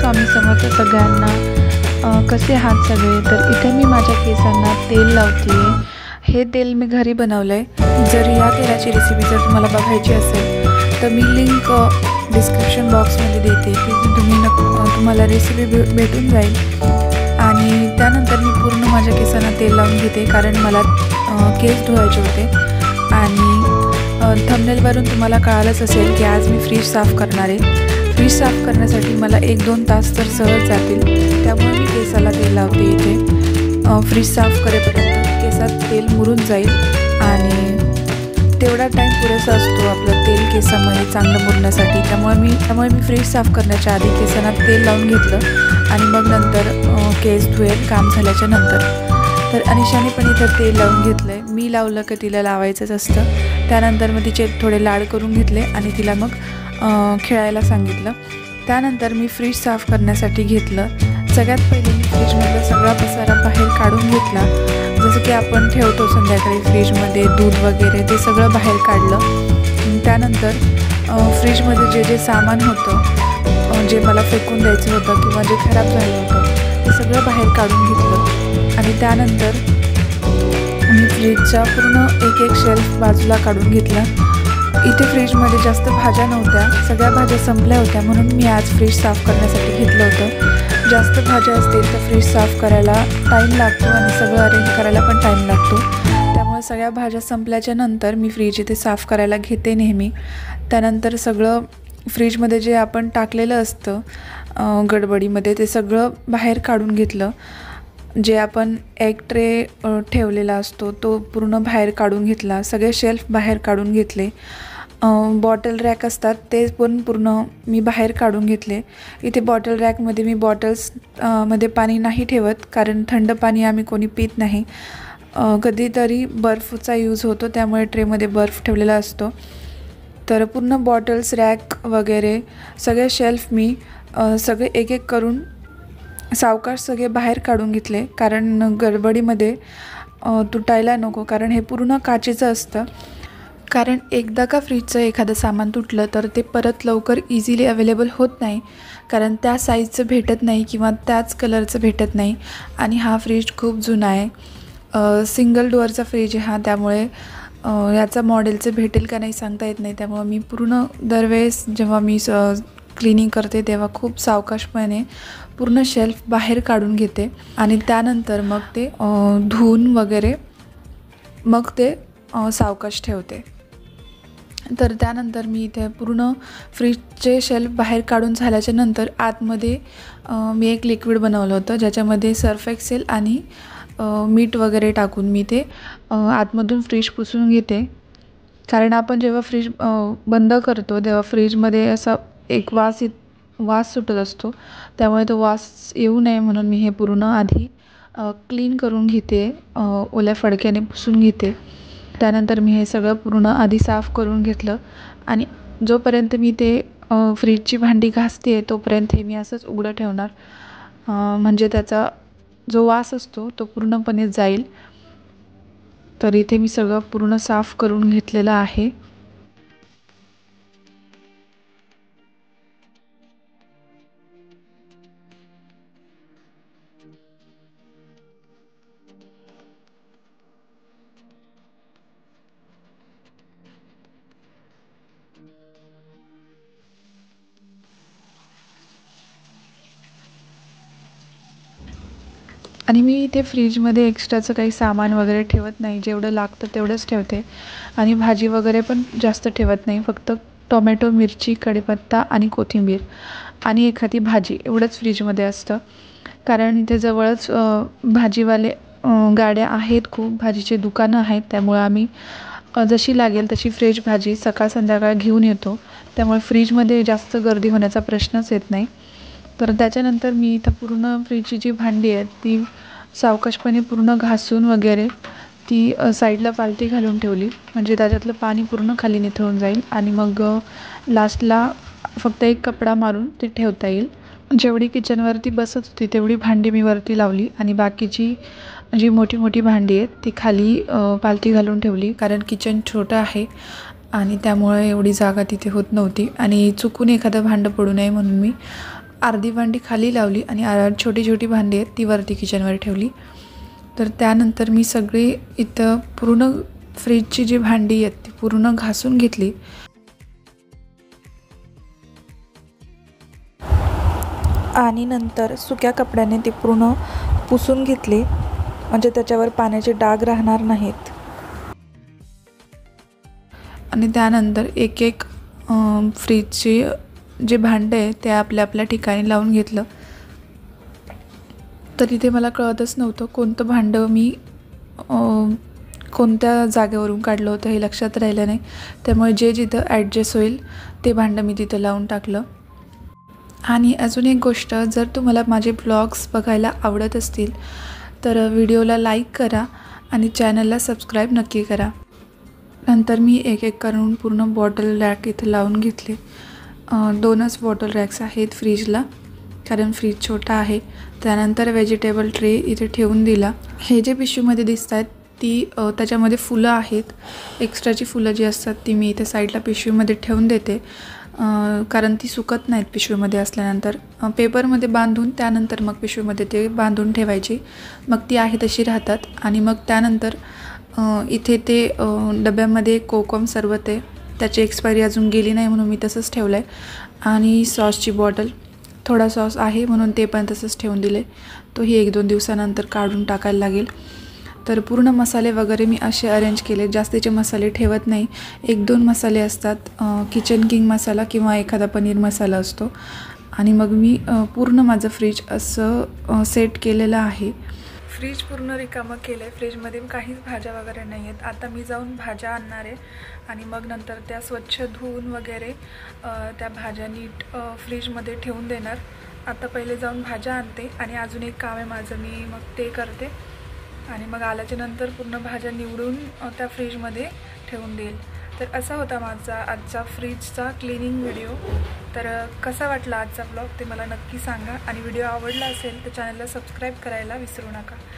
स्वामी समर्थ सगळ्यांना. कसे आहात सगळे? तर इथे मी माझ्या केसांना तेल लावते. हे तेल मी घरी बनवलं आहे. जर या तेलाची रेसिपी जर तुम्हाला बघायची असेल तर मी लिंक डिस्क्रिप्शन बॉक्समध्ये देते, की तुम्हाला रेसिपी भेटून जाईल. आणि त्यानंतर मी पूर्ण माझ्या केसांना तेल लावून घेते, कारण मला केस धुवायचे होते. आणि थंबनेलवरून तुम्हाला कळालंच असेल की आज मी फ्रीज साफ करणार आहे. फ्रीज साफ करण्यासाठी मला 1-2 तास तर सहज जातील, त्यामुळे मी केसाला तेल लावते. इथे फ्रीज साफ करेपर्यंत केसात तेल मुरून जाईल आणि तेवढा टाईम पुरेसा असतो आपलं तेल केसामध्ये चांगलं मुरण्यासाठी. त्यामुळे मी फ्रीज साफ करण्याच्या आधी केसांना तेल लावून घेतलं आणि मग नंतर केस धुवेल काम झाल्याच्या नंतर. तर अनिशाने पण इथं तेल लावून घेतलं आहे. मी लावलं की तिला लावायचंच असतं. त्यानंतर मग तिचे थोडे लाड करून घेतले आणि तिला मग खेळायला सांगितलं. त्यानंतर मी फ्रीज साफ करण्यासाठी घेतलं. सगळ्यात पहिले मी फ्रीजमधला सगळा पसारा बाहेर काढून घेतला. जसं की आपण ठेवतो संध्याकाळी फ्रीजमध्ये दूध वगैरे, ते सगळं बाहेर काढलं. त्यानंतर फ्रीजमध्ये जे सामान होतं, जे मला फेकून द्यायचं होतं किंवा जे खराब झालं होतं, ते सगळं बाहेर काढून घेतलं. आणि त्यानंतर मी फ्रीजचा पूर्ण एक शेल्फ बाजूला काढून घेतला. इथे फ्रीजमध्ये जास्त भाज्या नव्हत्या, सगळ्या भाज्या संपल्या होत्या, म्हणून मी आज फ्रीज साफ करण्यासाठी घेतलं होतं. जास्त भाज्या असतील तर फ्रीज साफ करायला टाईम लागतो आणि सगळं अरेंज करायला पण टाईम लागतो. त्यामुळे सगळ्या भाज्या संपल्याच्या नंतर मी फ्रीज इथे साफ करायला घेते नेहमी. त्यानंतर सगळं फ्रीजमध्ये जे आपण टाकलेलं असतं गडबडीमध्ये, ते सगळं बाहेर काढून घेतलं. जे आपण एग ट्रे ठेवलेला असतो तो पूर्ण बाहेर काढून घेतला. सगळे शेल्फ बाहेर काढून घेतले. बॉटल रॅक असतात ते पण पूर्ण मी बाहेर काढून घेतले. इथे बॉटल रॅकमध्ये मी बॉटल्स मध्ये पाणी नाही ठेवत, कारण थंड पाणी आम्ही कोणी पित नाही. कधीतरी बर्फचा यूज होतो, त्यामुळे ट्रेमध्ये बर्फ ठेवलेला असतो. तर पूर्ण बॉटल्स रॅक वगैरे सगळे शेल्फ मी सगळे एक करून सावकाश सगळे बाहेर काढून घेतले, कारण गडबडीमध्ये तुटायला नको, कारण हे पूर्ण काचेचं असतं. कारण एकदा का फ्रीजचं एखादं सामान तुटलं तर ते परत लवकर इझिली अवेलेबल होत नाही, कारण त्या साईजचं भेटत नाही किंवा त्याच कलरचं भेटत नाही. आणि हा फ्रीज खूप जुना आहे, सिंगल डोअरचा फ्रीज आहे हा, त्यामुळे याचा मॉडेलचं भेटेल का नाही सांगता येत नाही. त्यामुळे मी पूर्ण दरवेळेस जेव्हा मी क्लिनिंग करते तेव्हा खूप सावकाशपणे पूर्ण शेल्फ बाहेर काढून घेते आणि त्यानंतर मग ते धुवून वगैरे मग ते सावकाश ठेवते. तर त्यानंतर मी इथे पूर्ण फ्रीजचे शेल्फ बाहेर काढून झाल्याच्या नंतर आतमध्ये मी एक लिक्विड बनवलं होतं, ज्याच्यामध्ये सर्फ एक्सेल आणि मीठ वगैरे टाकून मी ते आतमधून फ्रीज पुसून घेते. कारण आपण जेव्हा फ्रीज बंद करतो तेव्हा फ्रीजमध्ये असा एक वास सुटत असतो, त्यामुळे तो वास येऊ नये म्हणून मी हे पूर्ण आधी क्लीन करून घेते, ओल्या फडक्याने पुसून घेते. त्यानंतर मी हे सगळं पूर्ण आधी साफ करून घेतलं आणि जोपर्यंत मी ते फ्रीजची भांडी घासते आहे तोपर्यंत हे मी असंच उघडं ठेवणार, म्हणजे त्याचा जो वास असतो तो पूर्णपणे जाईल. तर इथे मी सगळं पूर्ण साफ करून घेतलेलं आहे. आणि मी इथे फ्रीजमध्ये एक्स्ट्राचं काही सामान वगैरे ठेवत नाही, जेवढं लागतं तेवढंच ठेवते. आणि भाजी वगैरे पण जास्त ठेवत नाही, फक्त टोमॅटो, मिरची, कढीपत्ता आणि कोथिंबीर आणि एखादी भाजी एवढंच फ्रीजमध्ये असतं. कारण इथे जवळच भाजीवाले गाड्या आहेत, खूप भाजीचे दुकानं आहेत, त्यामुळे आम्ही जशी लागेल तशी फ्रेश भाजी सकाळ संध्याकाळ घेऊन येतो. त्यामुळे फ्रीजमध्ये जास्त गर्दी होण्याचा प्रश्नच येत नाही. तर त्याच्यानंतर मी इथं पूर्ण फ्रीजची जी भांडी आहेत ती सावकाशपणे पूर्ण घासून वगैरे ती साईडला पालथी घालून ठेवली, म्हणजे त्याच्यातलं पाणी पूर्ण खाली निथळून जाईल आणि मग लास्टला फक्त एक कपडा मारून ते ठेवता येईल. जेवढी किचनवरती बसत होती तेवढी भांडी मी वरती लावली आणि बाकीची जी मोठी मोठी भांडी आहेत ती खाली पालथी घालून ठेवली, कारण किचन छोटं आहे आणि त्यामुळे एवढी जागा तिथे होत नव्हती आणि चुकून एखादं भांडं पडू नये म्हणून मी अर्धी भांडी खाली लावली आणि छोटी छोटी भांडी आहेत ती वरती किचनवर ठेवली. तर त्यानंतर मी सगळी इथं पूर्ण फ्रीजची जी भांडी आहेत ती पूर्ण घासून घेतली. आणि नंतर सुक्या कपड्याने ती पूर्ण पुसून घेतली, म्हणजे त्याच्यावर पाण्याचे डाग राहणार नाहीत. आणि त्यानंतर एक एक फ्रीजची जे भांडे आहे ते आपल्या ठिकाणी लावून घेतलं. तर इथे मला कळतच नव्हतं कोणतं भांडं मी कोणत्या जागेवरून काढलं होतं हे लक्षात राहिलं नाही. त्यामुळे जे जिथं ॲडजस्ट होईल ते भांडं मी तिथं लावून टाकलं. आणि अजून एक गोष्ट, जर तुम्हाला माझे ब्लॉग्स बघायला आवडत असतील तर व्हिडिओला लाईक करा आणि चॅनलला सबस्क्राईब नक्की करा. नंतर मी एक एक करून पूर्ण बॉटल रॅक इथं लावून घेतले. 2च बॉटल रॅक्स आहेत फ्रीजला, कारण फ्रीज छोटा आहे. त्यानंतर व्हेजिटेबल ट्रे इथे ठेवून दिला. हे जे पिशवीमध्ये दिसत आहेत ती त्याच्यामध्ये फुलं आहेत. एक्स्ट्राची फुलं जी असतात ती मी इथे साईडला पिशवीमध्ये ठेवून देते, कारण ती सुकत नाहीत पिशवीमध्ये असल्यानंतर. पेपरमध्ये बांधून त्यानंतर मग पिशवीमध्ये ते बांधून ठेवायची, मग ती आहे तशी राहतात. आणि मग त्यानंतर इथे ते डब्यामध्ये कोकम सरबत आहे, त्याची एक्सपायरी अजून गेली नाही म्हणून मी तसंच ठेवलं आहे. आणि सॉसची बॉटल, थोडा सॉस आहे म्हणून ते पण तसंच ठेवून दिले. तोही 1-2 दिवसानंतर काढून टाकायला लागेल. तर पूर्ण मसाले वगैरे मी असे अरेंज केले, जास्तीचे मसाले ठेवत नाही. 1-2 मसाले असतात, किचन किंग मसाला किंवा एखादा पनीर मसाला असतो. आणि मग मी पूर्ण माझं फ्रीज असं सेट केलेलं आहे. फ्रीज पूर्ण रिकामं केलं आहे. फ्रीजमध्ये काहीच भाज्या वगैरे नाही आहेत. आता मी जाऊन भाज्या आणणार आहे आणि मग नंतर त्या स्वच्छ धुवून वगैरे त्या भाज्या नीट फ्रीजमध्ये ठेवून देणार. आता पहिले जाऊन भाज्या आणते आणि अजून एक काम आहे माझं, मी मग ते करते. आणि मग आल्याच्या नंतर पूर्ण भाज्या निवडून त्या फ्रीजमध्ये ठेवून देईल. तर असा होता माझा आजचा फ्रीजचा क्लिनिंग व्हिडिओ. तर कसा वाटला आजचा ब्लॉग ते मला नक्की सांगा. आणि व्हिडिओ आवडला असेल तर चॅनलला सबस्क्राईब करायला विसरू नका.